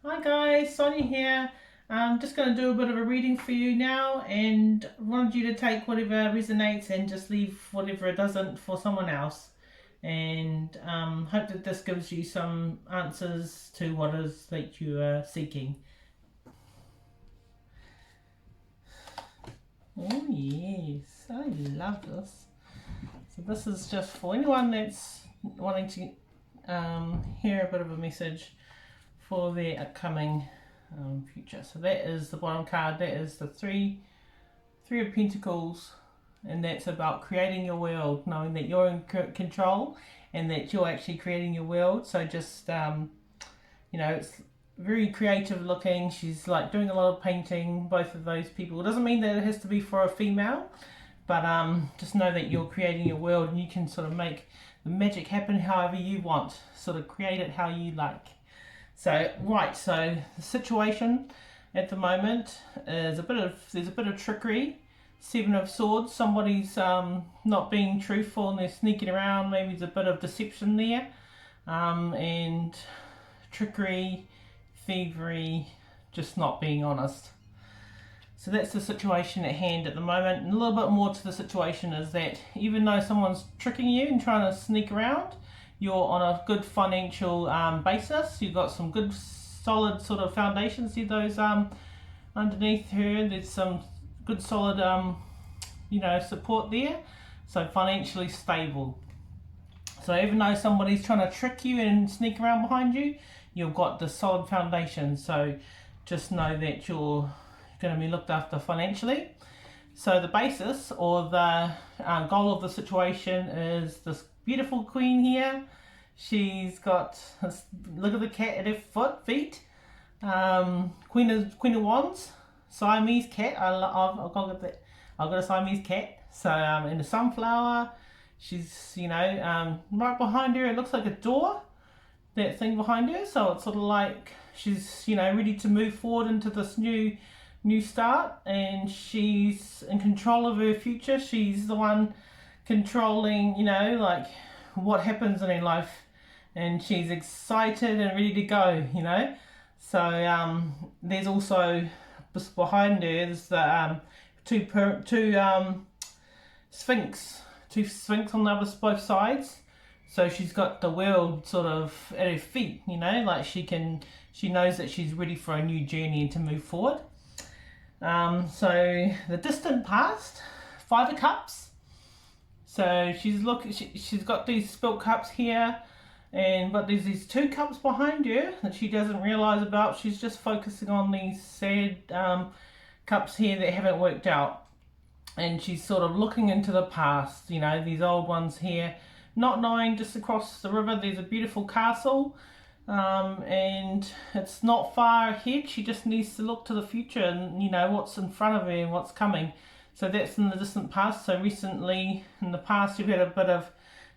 Hi guys, Sonia here. I'm just going to do a bit of a reading for you now and wanted you to take whatever resonates and just leave whatever it doesn't for someone else. And hope that this gives you some answers to what it is that you are seeking. Oh yes, I love this. So this is just for anyone that's wanting to hear a bit of a message for their upcoming future. So that is the bottom card. That is the three of Pentacles, and that's about creating your world, knowing that you're in control and that you're actually creating your world. So just it's very creative looking. She's like doing a lot of painting. Both of those people. It doesn't mean that it has to be for a female, but just know that you're creating your world and you can sort of make the magic happen however you want. Sort of create it how you like. So so the situation at the moment is there's a bit of trickery. Seven of Swords. Somebody's not being truthful and they're sneaking around. Maybe there's a bit of deception there, and trickery, thievery, just not being honest. So that's the situation at hand at the moment. And a little bit more to the situation is that even though someone's tricking you and trying to sneak around, you're on a good financial basis. You've got some good solid sort of foundations. See those underneath her, there's some good solid support there. So financially stable. So even though somebody's trying to trick you and sneak around behind you, you've got the solid foundation. So just know that you're going to be looked after financially. So the basis or the goal of the situation is this beautiful queen here. She's got, look at the cat at her feet. Queen of Wands, Siamese cat. I've got a Siamese cat. So in the sunflower, she's right behind her. It looks like a door. That thing behind her. So it's sort of like she's ready to move forward into this new start, and she's in control of her future. She's the one controlling, like what happens in her life, and she's excited and ready to go, So there's also behind her there's the two sphinx on the both sides. So she's got the world sort of at her feet, like she knows that she's ready for a new journey and to move forward. So the distant past, Five of Cups. So she's got these spilt cups here, but there's these two cups behind her that she doesn't realise about. She's just focusing on these sad cups here that haven't worked out, and she's sort of looking into the past. These old ones here, not knowing just across the river there's a beautiful castle. And it's not far ahead. She just needs to look to the future and what's in front of her and what's coming. So that's in the distant past. So recently in the past you've had a bit of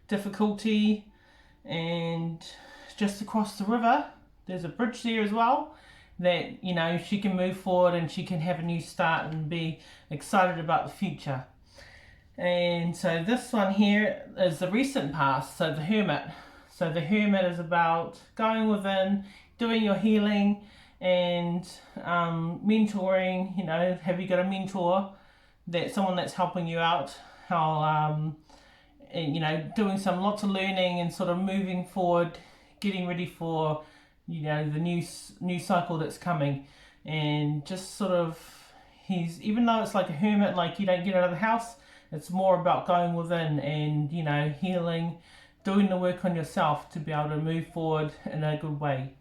difficulty, and just across the river there's a bridge there as well that she can move forward and she can have a new start and be excited about the future. And so this one here is the recent past, so the Hermit. So the Hermit is about going within, doing your healing and mentoring. Have you got a mentor, someone that's helping you out? How doing lots of learning and sort of moving forward, getting ready for the new cycle that's coming. And just sort of even though it's like a hermit, like you don't get out of the house, it's more about going within and healing, doing the work on yourself to be able to move forward in a good way.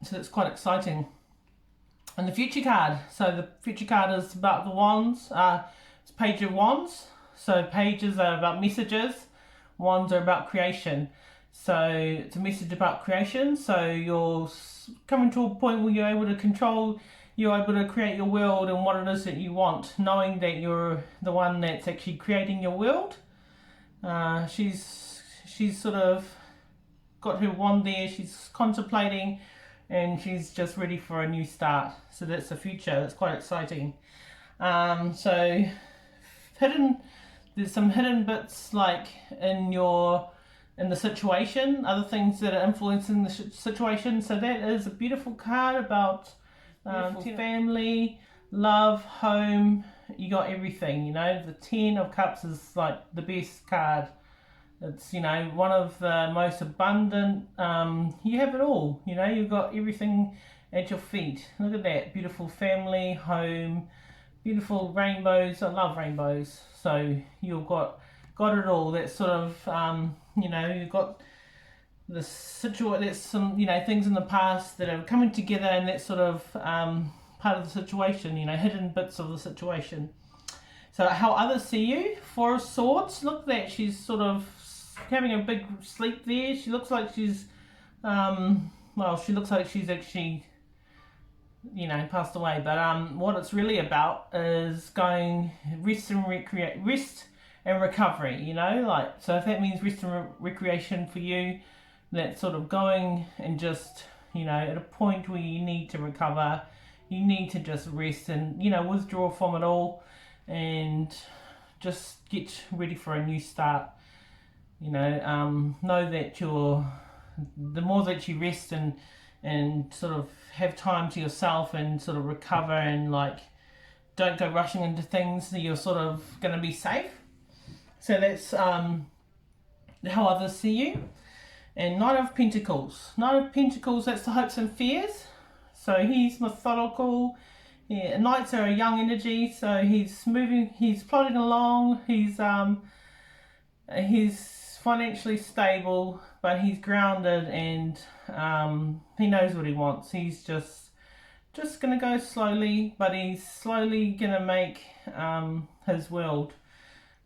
So it's quite exciting. And the future card. So the future card is about the wands. It's Page of Wands. So pages are about messages. Wands are about creation. So it's a message about creation. So you're coming to a point where you're able to create your world and what it is that you want, knowing that you're the one that's actually creating your world. She's sort of got her wand there. She's contemplating, and she's just ready for a new start. So that's the future. That's quite exciting. So there's some hidden bits like in your in the situation, other things that are influencing the situation. So that is a beautiful card about family, love, home. You got everything, you know. The 10 of Cups is like the best card. It's, you know, one of the most abundant. You have it all, you know. You've got everything at your feet. Look at that, beautiful family, home, beautiful rainbows. I love rainbows. So you've got it all. That sort of you know, you've got the there's some, you know, things in the past that are coming together, and that sort of part of the situation, you know, hidden bits of the situation. So how others see you. 4 of Swords. Look at that. She's sort of having a big sleep there. She looks like she's well, she looks like she's actually, you know, passed away. But what it's really about is going rest and recovery, you know, like, so if that means rest and recreation for you, that's sort of going and just, you know, at a point where you need to recover, you need to just rest and, you know, withdraw from it all and just get ready for a new start. You know that the more that you rest and sort of have time to yourself and sort of recover and like don't go rushing into things, that you're sort of going to be safe. So that's how others see you. And Knight of Pentacles. Knight of Pentacles, that's the hopes and fears. So he's methodical. Yeah, Knights are a young energy, so he's moving, he's plodding along, he's financially stable, but he's grounded, and he knows what he wants. He's just gonna go slowly, but he's slowly gonna make his world,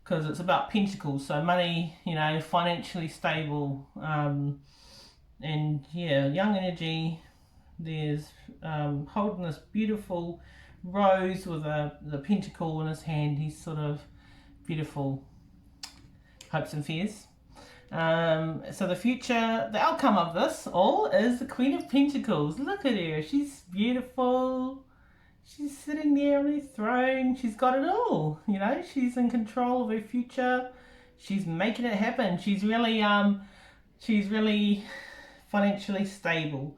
because it's about Pentacles, so money, you know, financially stable, and yeah, young energy. There's holding this beautiful rose with the pentacle in his hand. He's sort of beautiful. Hopes and fears. So the future, the outcome of this all is the Queen of Pentacles. Look at her. She's beautiful. She's sitting there on her throne. She's got it all. You know, she's in control of her future. She's making it happen. She's really financially stable,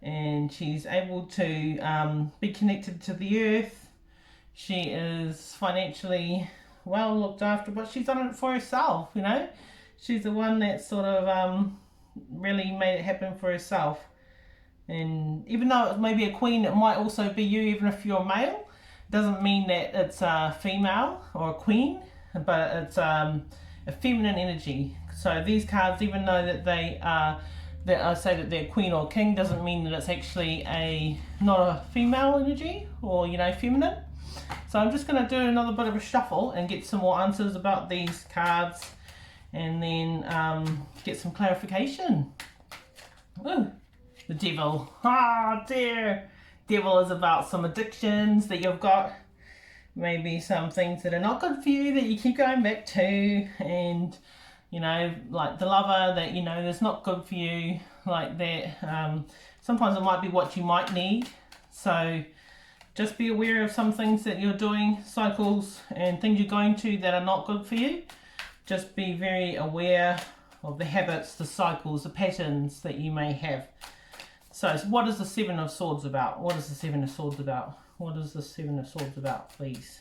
and she's able to be connected to the earth. She is financially well looked after, but she's done it for herself, you know. She's the one that sort of really made it happen for herself. And even though it may be a queen, it might also be you, even if you're male. It doesn't mean that it's a female or a queen, but it's a feminine energy. So these cards, even though that they are, that I say that they're queen or king, doesn't mean that it's actually not a female energy or, you know, feminine. So I'm just going to do another bit of a shuffle and get some more answers about these cards, and then get some clarification. Ooh, the Devil. Ah, dear. Devil is about some addictions that you've got. Maybe some things that are not good for you that you keep going back to. And, you know, like the lover that, you know, that's not good for you. Like that. Sometimes it might be what you might need. So just be aware of some things that you're doing, cycles and things you're going to that are not good for you. Just be very aware of the habits, the cycles, the patterns that you may have. So what is the Seven of Swords about? What is the Seven of Swords about? What is the Seven of Swords about, please?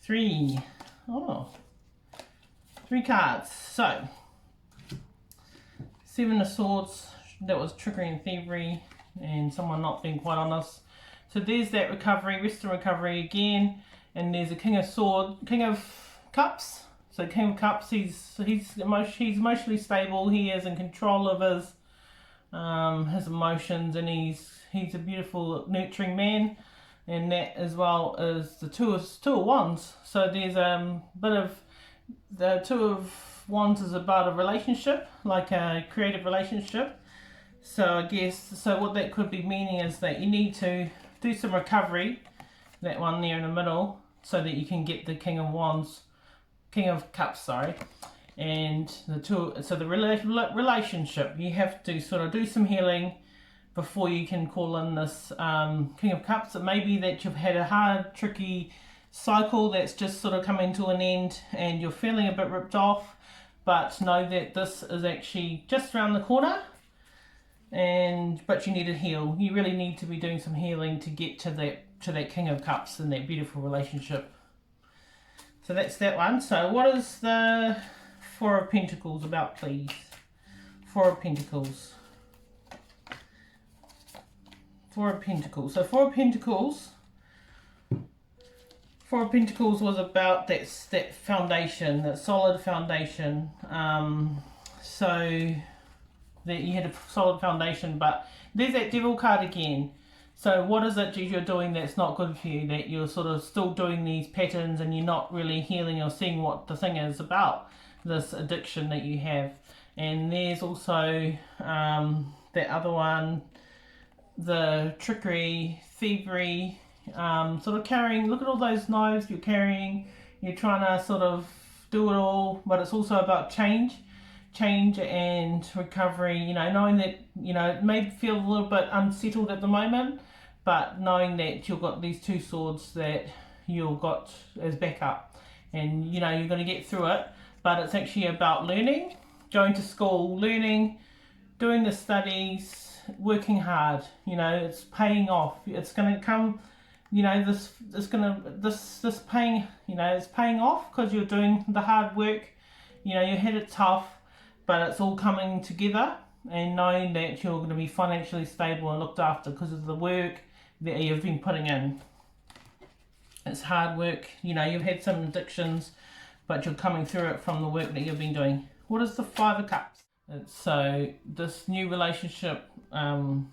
3. Oh. 3 cards. So, Seven of Swords, that was trickery and thievery and someone not being quite honest. So there's that recovery, rest and recovery again. And there's a King of Cups. So King of Cups, he's emotionally stable. He is in control of his emotions, and he's a beautiful, nurturing man. And that as well as the Two of Wands. So there's a bit of the Two of Wands is about a relationship, like a creative relationship. So I guess what that could be meaning is that you need to do some recovery, that one there in the middle, so that you can get the King of Cups, sorry, and the two. So the relationship, you have to sort of do some healing before you can call in this King of Cups. It may be that you've had a hard, tricky cycle that's just sort of coming to an end, and you're feeling a bit ripped off. but know that this is actually just around the corner, but you need to heal. You really need to be doing some healing to get to that King of Cups and that beautiful relationship. So that's that one. So what is the Four of Pentacles about, please? Four of Pentacles. Four of Pentacles. So Four of Pentacles was about that foundation, that solid foundation. So that you had a solid foundation, but there's that Devil card again. So what is it you're doing that's not good for you, that you're sort of still doing these patterns and you're not really healing or seeing what the thing is about, this addiction that you have. And there's also that other one, the trickery, thievery, sort of carrying, look at all those knives you're carrying, you're trying to sort of do it all, but it's also about change and recovery, knowing that, it may feel a little bit unsettled at the moment, but knowing that you've got these two swords that you've got as backup, and you're going to get through it. But it's actually about learning, going to school, learning, doing the studies, working hard. It's paying off. It's going to come. This paying. It's paying off because you're doing the hard work. You had it tough, but it's all coming together. And knowing that you're going to be financially stable and looked after because of the work that you've been putting in. It's hard work. You've had some addictions, but you're coming through it from the work that you've been doing. What is the Five of Cups? So this new relationship, so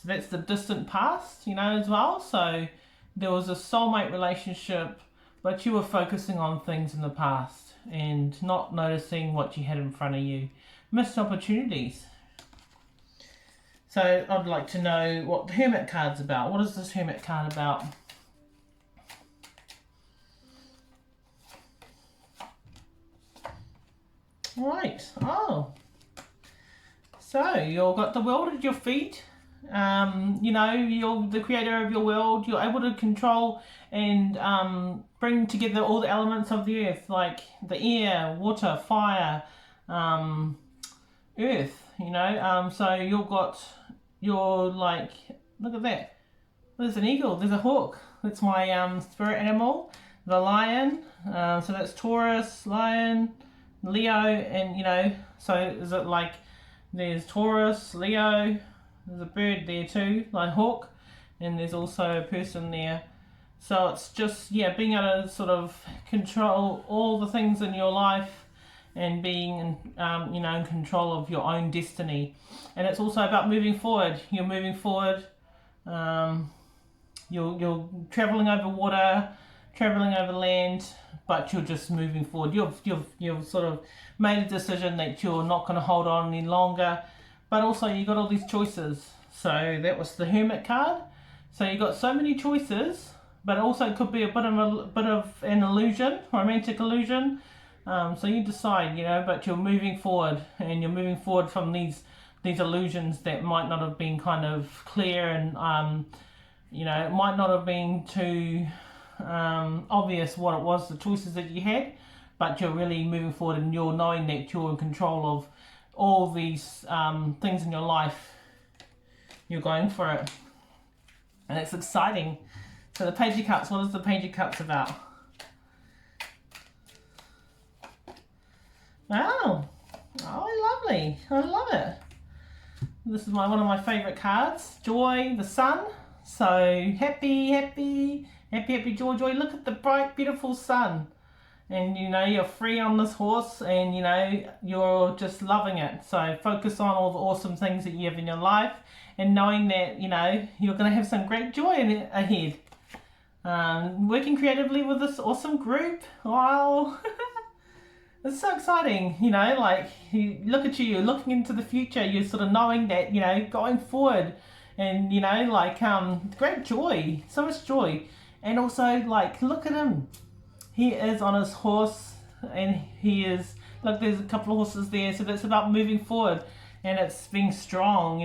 that's the distant past, as well. So there was a soulmate relationship, but you were focusing on things in the past and not noticing what you had in front of you. Missed opportunities. So I'd like to know what the Hermit card's about. What is this Hermit card about? Right. Oh. So you've got the world at your feet. You're the creator of your world. You're able to control and bring together all the elements of the earth, like the air, water, fire, earth. So you're like, look at that. There's an eagle. There's a hawk. That's my spirit animal. The lion. So that's Taurus, lion, Leo, and so is it like there's Taurus, Leo, there's a bird there too, like hawk, and there's also a person there. So it's just, being able to sort of control all the things in your life and being in control of your own destiny. And it's also about moving forward. You're moving forward, you're traveling over water, traveling over land, but you're just moving forward. You've sort of made a decision that you're not going to hold on any longer, but also you got all these choices. So that was the Hermit card. So you got so many choices, but also it could be a bit of an illusion, romantic illusion. So you decide, but you're moving forward, and you're moving forward from these illusions that might not have been kind of clear, and it might not have been too obvious what it was, the choices that you had, but you're really moving forward, and you're knowing that you're in control of all these things in your life. You're going for it, and it's exciting. So the Page of Cups, what is the Page of Cups about? Oh, lovely. I love it. This is one of my favourite cards. Joy, the sun. So happy, joy. Look at the bright, beautiful sun. And you're free on this horse, and you're just loving it. So focus on all the awesome things that you have in your life, and knowing that you're going to have some great joy ahead. Working creatively with this awesome group. Wow. It's so exciting, you look at you're looking into the future, you're sort of knowing that, going forward, and, great joy, so much joy. And also, look at him. He is on his horse, and he is, look, there's a couple of horses there, so that's about moving forward, and it's being strong,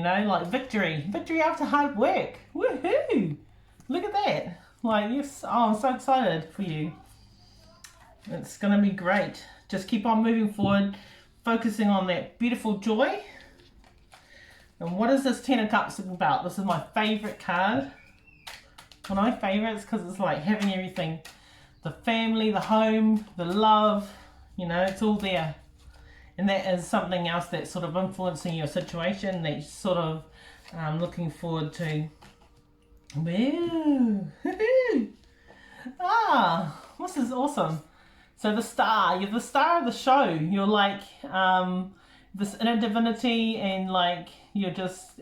victory after hard work. Woohoo! Look at that. Yes, I'm so excited for you. It's going to be great. just keep on moving forward, focusing on that beautiful joy. And what is this Ten of Cups about? This is my favourite card. One of my favourites because it's like having everything. The family, the home, the love, you know, it's all there. And that is something else that's sort of influencing your situation that you're sort of looking forward to. Woo! This is awesome. So the star, you're the star of the show. You're like this inner divinity, and like you're just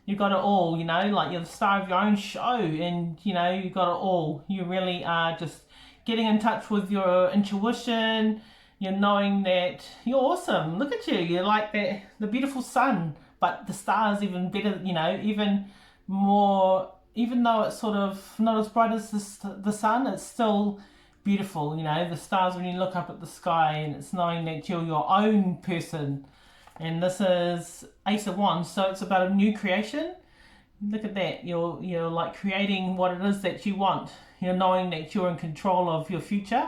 you got it all, you know, like you're the star of your own show, and you know you got it all. You really are just getting in touch with your intuition. You're knowing that you're awesome. Look at you. You're like the beautiful sun, but the stars even better, you know, even more, even though it's sort of not as bright as the sun, it's still beautiful, you know, the stars when you look up at the sky, and it's knowing that you're your own person. And this is Ace of Wands, so it's about a new creation. Look at that. You're like creating what it is that you want. You're knowing that you're in control of your future,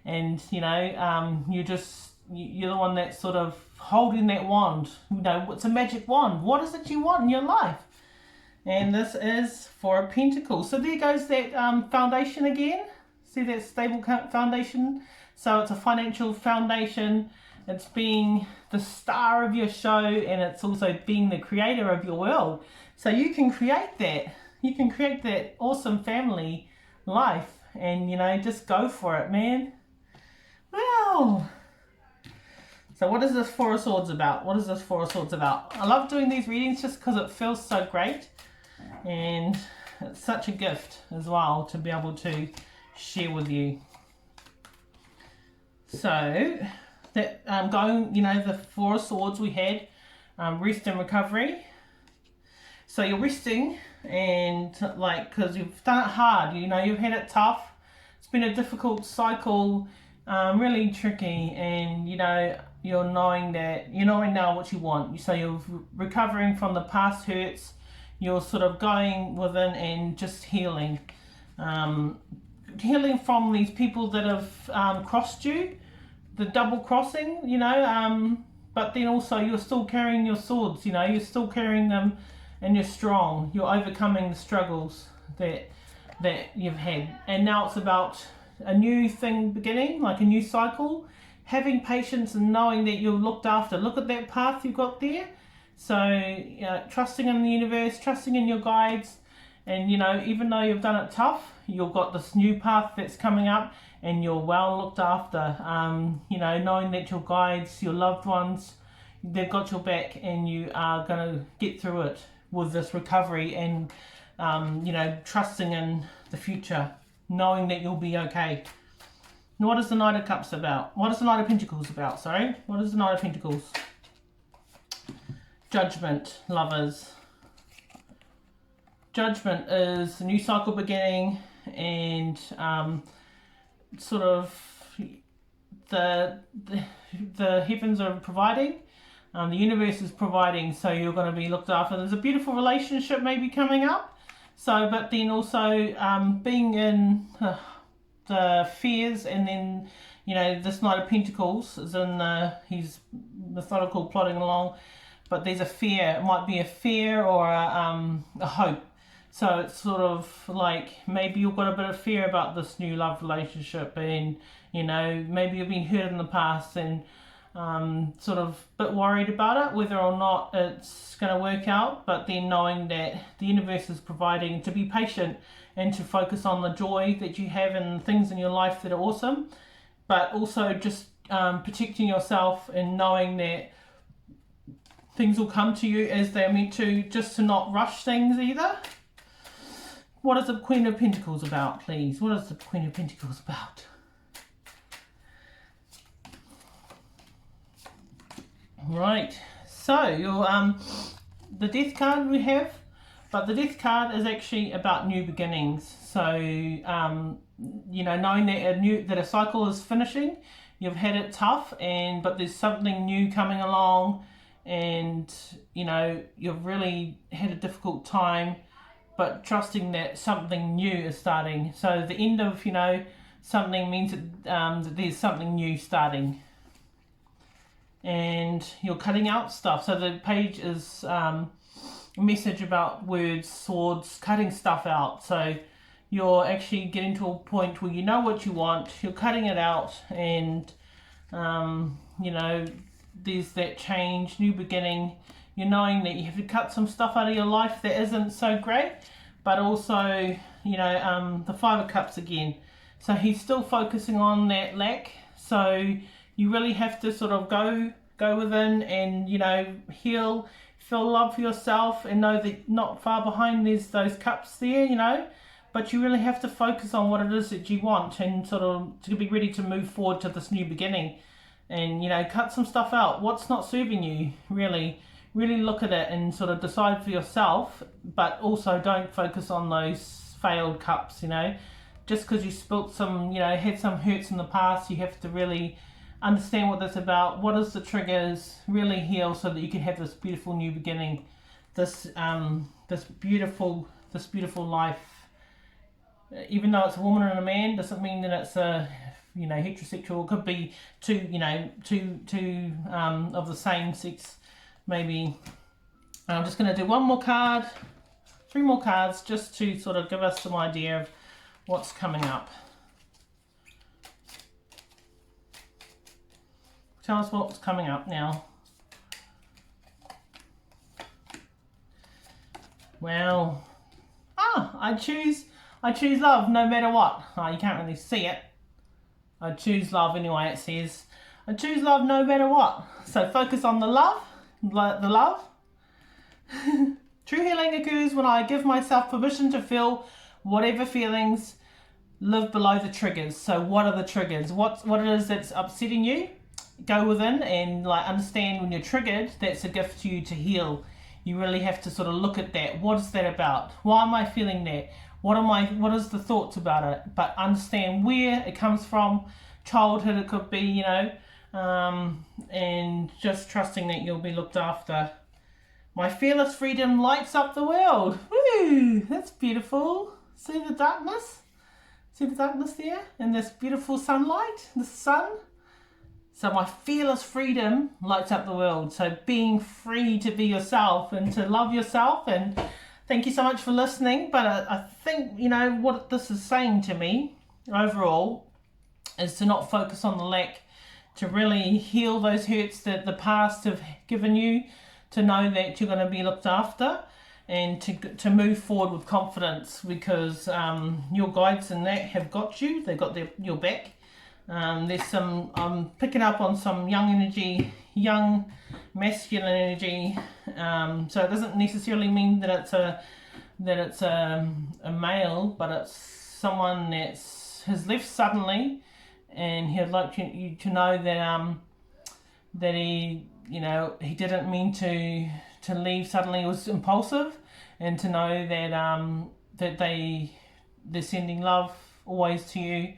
and you know you're the one that's sort of holding that wand. You know, it's a magic wand. What is it you want in your life? And this is Four of Pentacles. So there goes that foundation again. See that stable foundation? So it's a financial foundation. It's being the star of your show, and it's also being the creator of your world. So you can create that. You can create that awesome family life, and you know, just go for it, man. Wow. So what is this Four of Swords about? What is this Four of Swords about? I love doing these readings just because it feels so great, and it's such a gift as well to be able to share with you. So that going, you know, the Four of Swords we had, rest and recovery. So you're resting, and like, because you've done it hard, you know, you've had it tough. It's been a difficult cycle, really tricky, and you know, you're knowing now what you want. So you're recovering from the past hurts. You're sort of going within and just healing. Healing from these people that have crossed you, the double crossing, you know, but then also you're still carrying your swords, you know, you're still carrying them, and you're strong. You're overcoming the struggles that you've had. And now it's about a new thing beginning, like a new cycle, having patience and knowing that you're looked after. Look at that path you got there. So trusting in the universe, trusting in your guides, and you know, even though you've done it tough, you've got this new path that's coming up, and you're well looked after. You know, knowing that your guides, your loved ones, they've got your back, and you are going to get through it with this recovery, and you know, trusting in the future, knowing that you'll be okay. Now, what is the Knight of Cups about? What is the Knight of Pentacles about? Sorry, what is the Knight of Pentacles? Judgment, lovers. Judgment is a new cycle beginning, and sort of the heavens are providing, the universe is providing, so you're going to be looked after. There's a beautiful relationship maybe coming up. So, but then also being in the fears, and then you know, this Knight of Pentacles is in he's methodical, plodding along, but there's a fear. It might be a fear or a hope. So it's sort of like maybe you've got a bit of fear about this new love relationship, and you know, maybe you've been hurt in the past, and sort of a bit worried about it, whether or not it's going to work out. But then knowing that the universe is providing, to be patient and to focus on the joy that you have and things in your life that are awesome, but also just protecting yourself and knowing that things will come to you as they're meant to, just to not rush things either. What is the Queen of Pentacles about, please? What is the Queen of Pentacles about? Right, so your the Death card we have, but the Death card is actually about new beginnings. So you know, knowing that a cycle is finishing, you've had it tough, but there's something new coming along, and you know, you've really had a difficult time, but trusting that something new is starting. So the end of, you know, something means that there's something new starting. And you're cutting out stuff. So the page is a message about words, swords, cutting stuff out. So you're actually getting to a point where you know what you want, you're cutting it out, and you know, there's that change, new beginning. You're knowing that you have to cut some stuff out of your life that isn't so great, but also, you know, the Five of Cups again. So he's still focusing on that lack. So you really have to sort of go within and, you know, heal, feel love for yourself, and know that not far behind there's those cups there, you know. But you really have to focus on what it is that you want, and sort of to be ready to move forward to this new beginning. And, you know, cut some stuff out. What's not serving you, really look at it and sort of decide for yourself. But also don't focus on those failed cups, you know. Just because you spilt some, you know, had some hurts in the past, you have to really understand what that's about. What is the triggers? Really heal so that you can have this beautiful new beginning, this beautiful life. Even though it's a woman and a man, doesn't mean that it's a, you know, heterosexual. It could be two of the same sex, maybe. I'm just going to do one more card, 3 more cards, just to sort of give us some idea of what's coming up. Tell us what's coming up now. Well, I choose love no matter what. Oh, you can't really see it. I choose love anyway, it says. I choose love no matter what. So focus on the love. True healing occurs when I give myself permission to feel whatever feelings live below the triggers. So what are the triggers? What it is that's upsetting you? Go within and like understand when you're triggered, that's a gift to you to heal. You really have to sort of look at that. What is that about? Why am I feeling that? What is the thoughts about it? But understand where it comes from. Childhood, it could be, you know, and just trusting that you'll be looked after. My fearless freedom lights up the world. Woo! That's beautiful. See the darkness? See the darkness there? And this beautiful sunlight, the sun. So my fearless freedom lights up the world. So being free to be yourself and to love yourself. And thank you so much for listening. But I think, you know, what this is saying to me overall is to not focus on the lack, to really heal those hurts that the past have given you, to know that you're going to be looked after, and to move forward with confidence, because your guides in that have got you. They've got your back. There's some, I'm picking up on some young energy, young masculine energy. So it doesn't necessarily mean that it's a male, but it's someone has left suddenly, and he'd like you to know that he, you know, he didn't mean to leave suddenly. It was impulsive, and to know that they're sending love always to you.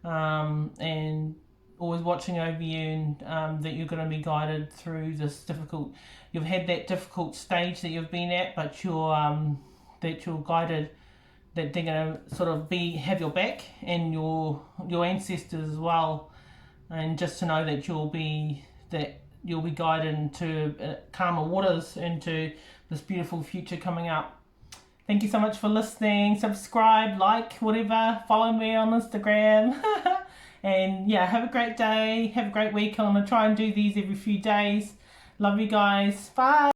And always watching over you, and that you're going to be guided through this difficult. You've had that difficult stage that you've been at, but you're guided. That they're going to sort of have your back, and your ancestors as well, and just to know that you'll be guided into calmer waters, into this beautiful future coming up. Thank you so much for listening. Subscribe, like, whatever. Follow me on Instagram. And yeah, have a great day. Have a great week. I'm going to try and do these every few days. Love you guys. Bye.